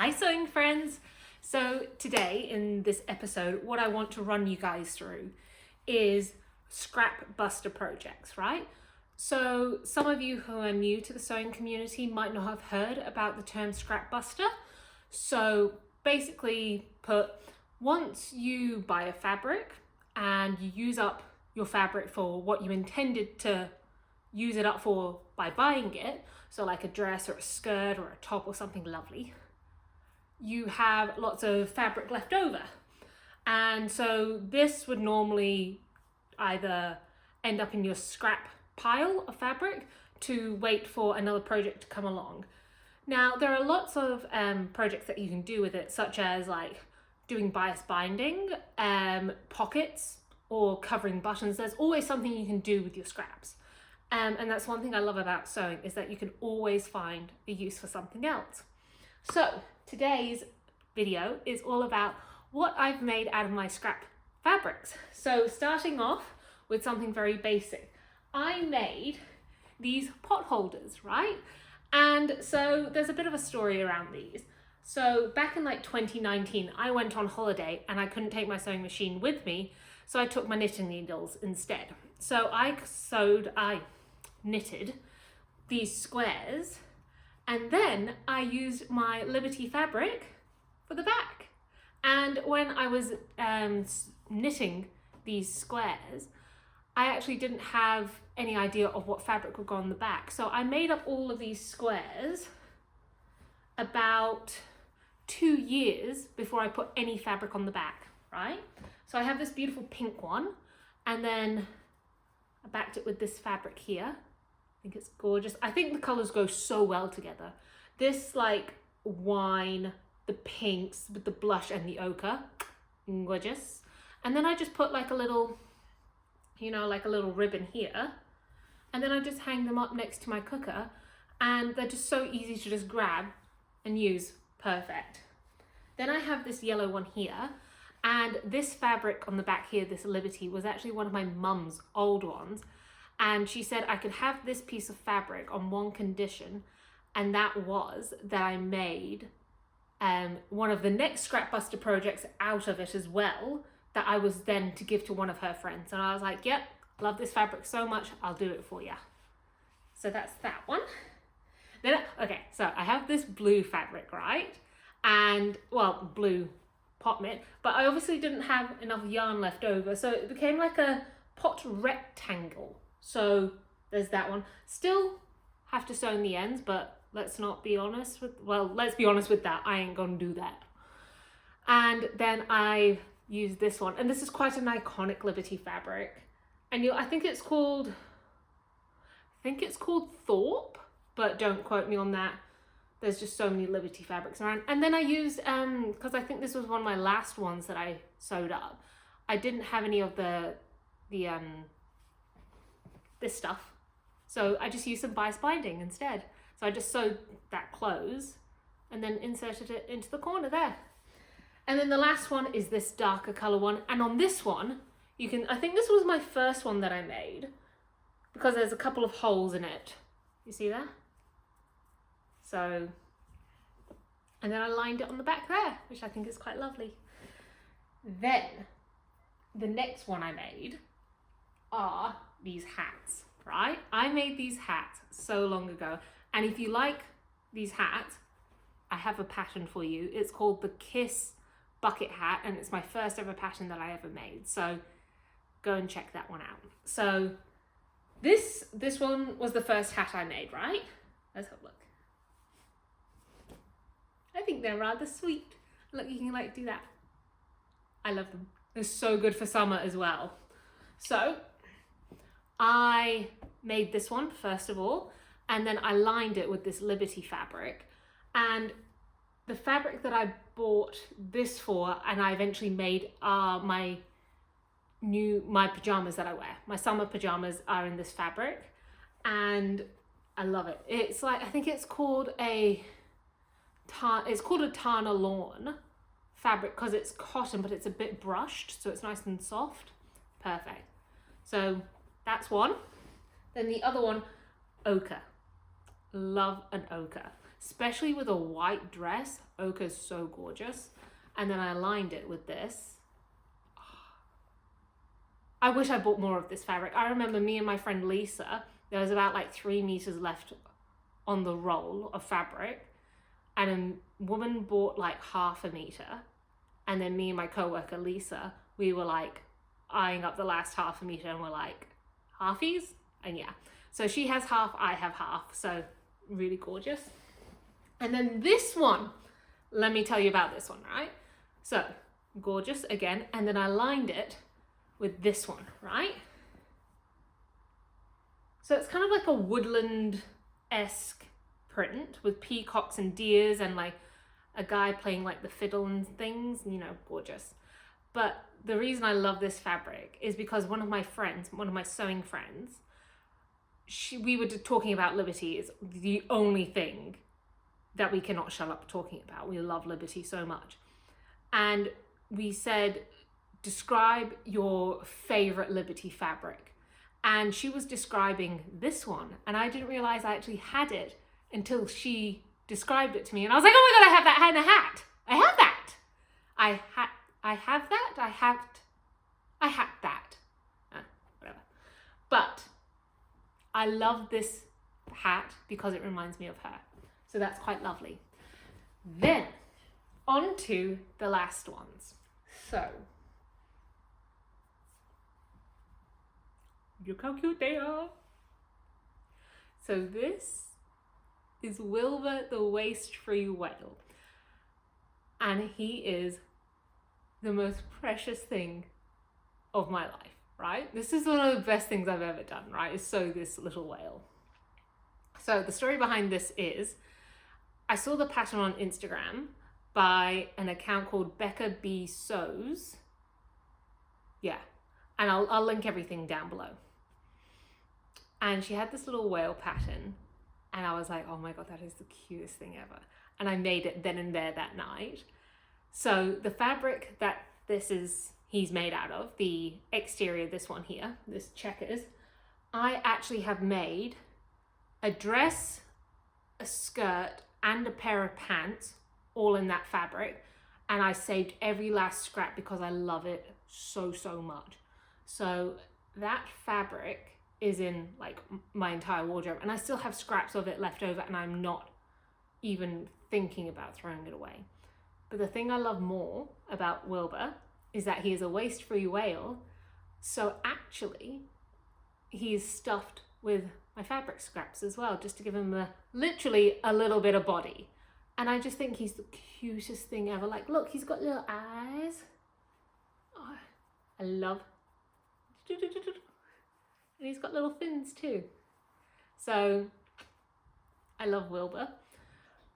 Hi sewing friends! So today in this episode, what I want to run you guys through is scrap buster projects, right? So some of you who are new to the sewing community might not have heard about the term scrap buster. So basically once you buy a fabric and you use up your fabric for what you intended to use it up for by buying it, so like a dress or a skirt or a top or something lovely, you have lots of fabric left over. And so this would normally either end up in your scrap pile of fabric to wait for another project to come along. Now, there are lots of projects that you can do with it, such as like doing bias binding, pockets, or covering buttons. There's always something you can do with your scraps. And that's one thing I love about sewing, is that you can always find a use for something else. So today's video is all about what I've made out of my scrap fabrics. So starting off with something very basic. I made these pot holders, right? And so there's a bit of a story around these. So back in like 2019, I went on holiday and I couldn't take my sewing machine with me, so I took my knitting needles instead. So I knitted these squares, and then I used my Liberty fabric for the back. And when I was knitting these squares, I actually didn't have any idea of what fabric would go on the back. So I made up all of these squares about 2 years before I put any fabric on the back, right? So I have this beautiful pink one, and then I backed it with this fabric here. I think it's gorgeous. I think the colors go so well together. This like wine, the pinks with the blush and the ochre, gorgeous. And then I just put like a little, like a little ribbon here. And then I just hang them up next to my cooker, and they're just so easy to just grab and use. Perfect. Then I have this yellow one here, and this fabric on the back here, this Liberty, was actually one of my mum's old ones. And she said I could have this piece of fabric on one condition, and that was that I made one of the next scrap buster projects out of it as well, that I was then to give to one of her friends. And I was like, yep, love this fabric so much, I'll do it for you. So that's that one. Then, okay, so I have this blue fabric, right? And, well, blue pot mitt, but I obviously didn't have enough yarn left over, so it became like a pot rectangle. So there's that one. Still have to sew in the ends, but let's be honest with that. I ain't gonna do that. And then I used this one, and this is quite an iconic Liberty fabric. And I think it's called Thorpe, but don't quote me on that. There's just so many Liberty fabrics around. And then I used, because I think this was one of my last ones that I sewed up, I didn't have any of this stuff, so I just used some bias binding instead. So I just sewed that close and then inserted it into the corner there. And then the last one is this darker color one, and on this one I think this was my first one that I made, because there's a couple of holes in it, you see that? So, and then I lined it on the back there, which I think is quite lovely. Then the next one I made are these hats, right? I made these hats so long ago, and if you like these hats, I have a pattern for you. It's called the Kiss bucket hat, and it's my first ever pattern that I ever made, so go and check that one out. So this one was the first hat I made, right? Let's have a look. I think they're rather sweet. Look, you can like do that. I love them. They're so good for summer as well. So I made this one first of all, and then I lined it with this Liberty fabric. And the fabric that I bought this for, and I eventually made, are my pajamas that I wear. My summer pajamas are in this fabric, and I love it. It's like, I think it's called a Tana lawn fabric, because it's cotton, but it's a bit brushed, so it's nice and soft. Perfect. So that's one. Then the other one, ochre. Love an ochre. especially with a white dress. Ochre is so gorgeous. And then I lined it with this. I wish I bought more of this fabric. I remember me and my friend Lisa, there was about like 3 meters left on the roll of fabric, and a woman bought like half a meter, and then me and my coworker Lisa, we were like eyeing up the last half a meter, and we're like, halfies? And yeah, so she has half, I have half, so really gorgeous. And then this one, let me tell you about this one, right? So gorgeous again, and then I lined it with this one, right? So it's kind of like a woodland-esque print with peacocks and deers and like a guy playing like the fiddle and things, you know, gorgeous. But the reason I love this fabric is because one of my sewing friends, we were talking about Liberty is the only thing that we cannot shut up talking about. We love Liberty so much. And we said, describe your favorite Liberty fabric. And she was describing this one. And I didn't realize I actually had it until she described it to me. And I was like, oh my God, I have that in a hat. I have that. I have that. Whatever. But I love this hat because it reminds me of her. So that's quite lovely. Then on to the last ones. So look how cute they are. So this is Wilbur the waist-free whale. And he is the most precious thing of my life, right? This is one of the best things I've ever done, right? Is sew this little whale. So the story behind this is, I saw the pattern on Instagram by an account called Becca B Sews. Yeah, and I'll link everything down below. And she had this little whale pattern, and I was like, oh my God, that is the cutest thing ever. And I made it then and there that night. So the fabric that he's made out of, the exterior, this one here, this checkers, I actually have made a dress, a skirt, and a pair of pants, all in that fabric. And I saved every last scrap because I love it so, so much. So that fabric is in like my entire wardrobe, and I still have scraps of it left over, and I'm not even thinking about throwing it away. But the thing I love more about Wilbur is that he is a waist-free whale. So actually, he is stuffed with my fabric scraps as well, just to give him literally a little bit of body. And I just think he's the cutest thing ever. Like, look, he's got little eyes. Oh, I love. And he's got little fins too. So I love Wilbur.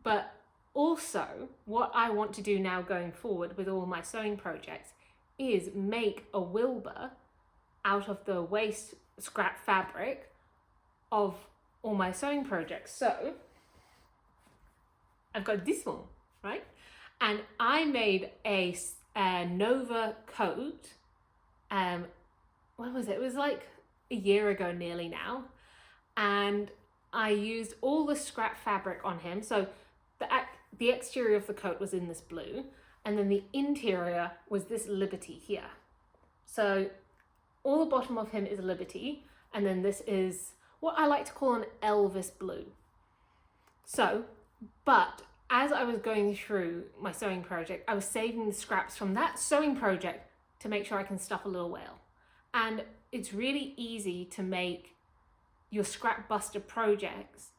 But also, what I want to do now going forward with all my sewing projects is make a Wilbur out of the waste scrap fabric of all my sewing projects. So I've got this one, right? And I made a Nova coat. When was it? It was like a year ago nearly now. And I used all the scrap fabric on him. So the exterior of the coat was in this blue, and then the interior was this Liberty here. So all the bottom of him is Liberty, and then this is what I like to call an Elvis blue. So, but as I was going through my sewing project, I was saving the scraps from that sewing project to make sure I can stuff a little whale. And it's really easy to make your scrap buster projects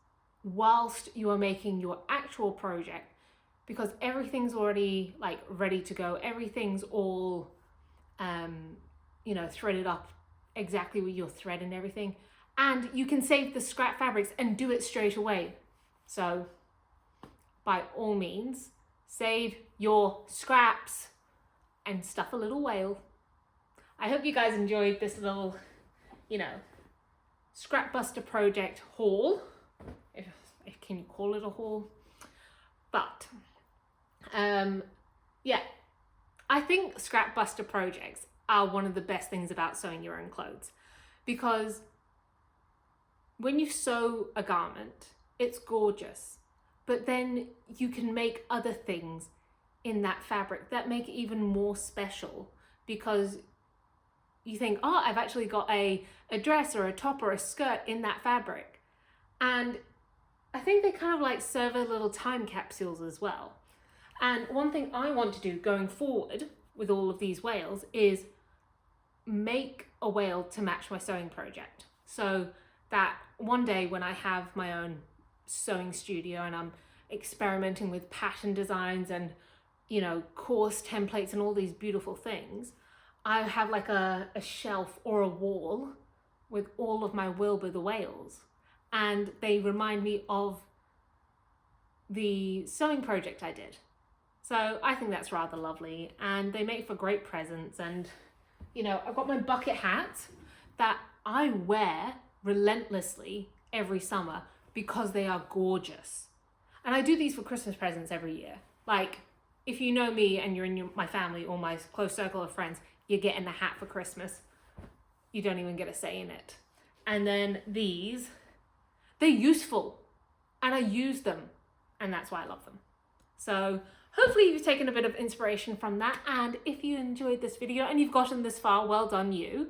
whilst you are making your actual project, because everything's already like ready to go. Everything's all, threaded up exactly with your thread and everything. And you can save the scrap fabrics and do it straight away. So by all means, save your scraps and stuff a little whale. I hope you guys enjoyed this little, scrap buster project haul. If can you call it a haul? But I think scrap buster projects are one of the best things about sewing your own clothes, because when you sew a garment, it's gorgeous, but then you can make other things in that fabric that make it even more special, because you think, oh, I've actually got a dress or a top or a skirt in that fabric. And I think they kind of like serve as little time capsules as well. And one thing I want to do going forward with all of these whales is make a whale to match my sewing project. So that one day when I have my own sewing studio and I'm experimenting with pattern designs and, you know, course templates and all these beautiful things, I have like a shelf or a wall with all of my Wilbur the whales, and they remind me of the sewing project I did. So I think that's rather lovely, and they make for great presents. And you know, I've got my bucket hat that I wear relentlessly every summer because they are gorgeous. And I do these for Christmas presents every year. Like, if you know me and you're in my family or my close circle of friends, you're getting a hat for Christmas. You don't even get a say in it. And then these, they're useful and I use them, and that's why I love them. So hopefully you've taken a bit of inspiration from that, and if you enjoyed this video and you've gotten this far, well done you.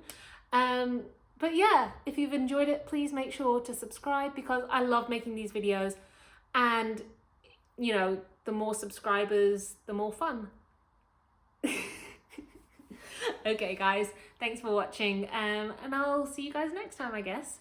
But yeah, if you've enjoyed it, please make sure to subscribe, because I love making these videos, and you know, the more subscribers, the more fun. Okay guys, thanks for watching, and I'll see you guys next time, I guess.